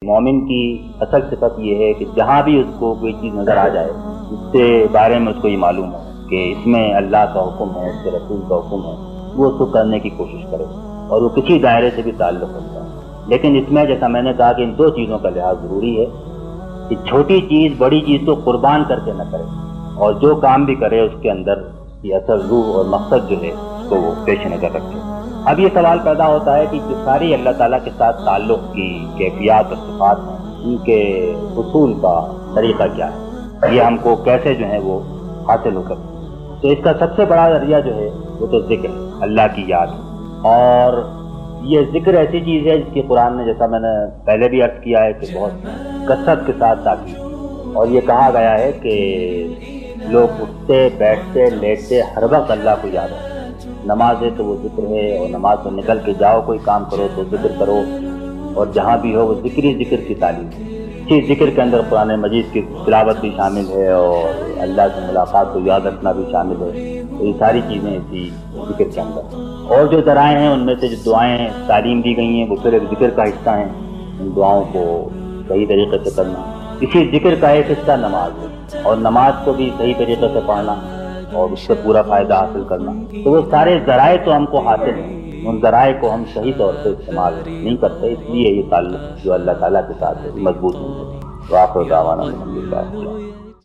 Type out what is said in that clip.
مومن کی اصل صفت یہ ہے کہ جہاں بھی اس کو کوئی چیز نظر آ جائے اس کے بارے میں اس کو یہ معلوم ہو کہ اس میں اللہ کا حکم ہے، اس کے رسول کا حکم ہے، وہ اس کو کرنے کی کوشش کرے اور وہ کسی دائرے سے بھی تعلق رکھتا ہے۔ لیکن اس میں جیسا میں نے کہا کہ ان دو چیزوں کا لحاظ ضروری ہے کہ چھوٹی چیز بڑی چیز کو قربان کر کے نہ کرے، اور جو کام بھی کرے اس کے اندر یہ اصل روح اور مقصد جو ہے اس کو وہ پیش نظر رکھے۔ اب یہ سوال پیدا ہوتا ہے کہ جو ساری اللہ تعالیٰ کے ساتھ تعلق کی کیفیات اور صفات ہیں ان کے حصول کا طریقہ کیا ہے، یہ ہم کو کیسے جو ہے وہ حاصل ہو سکتا ہے۔ تو اس کا سب سے بڑا ذریعہ جو ہے وہ تو ذکر ہے، اللہ کی یاد ہے، اور یہ ذکر ایسی چیز ہے جس کی قرآن نے، جیسا میں نے پہلے بھی عرض کیا ہے، کہ بہت کثرت کے ساتھ تاکید، اور یہ کہا گیا ہے کہ لوگ اٹھتے بیٹھتے لیٹتے ہر وقت اللہ کو یاد رکھتے ہیں۔ نماز ہے تو وہ ذکر ہے، اور نماز سے نکل کے جاؤ کوئی کام کرو تو ذکر کرو، اور جہاں بھی ہو وہ ذکر ہی ذکر کی تعلیم ہے۔ اسی ذکر کے اندر قرآن مجید کی تلاوت بھی شامل ہے، اور اللہ سے ملاقات کو یاد رکھنا بھی شامل ہے۔ تو یہ ساری چیزیں اسی ذکر کے اندر، اور جو ذرائع ہیں ان میں سے جو دعائیں تعلیم دی گئی ہیں وہ پھر ایک ذکر کا حصہ ہیں۔ ان دعاؤں کو صحیح طریقے سے کرنا، اسی ذکر کا ایک حصہ نماز ہے، اور نماز کو بھی صحیح طریقے سے پڑھنا اور اس سے پورا فائدہ حاصل کرنا۔ تو وہ سارے ذرائع تو ہم کو حاصل ہیں، ان ذرائع کو ہم صحیح طور سے استعمال نہیں کرتے، اس لیے یہ تعلق جو اللہ تعالیٰ کے ساتھ ہے مضبوط نہیں ہوتا۔ وآخر دعوانا الحمدللہ۔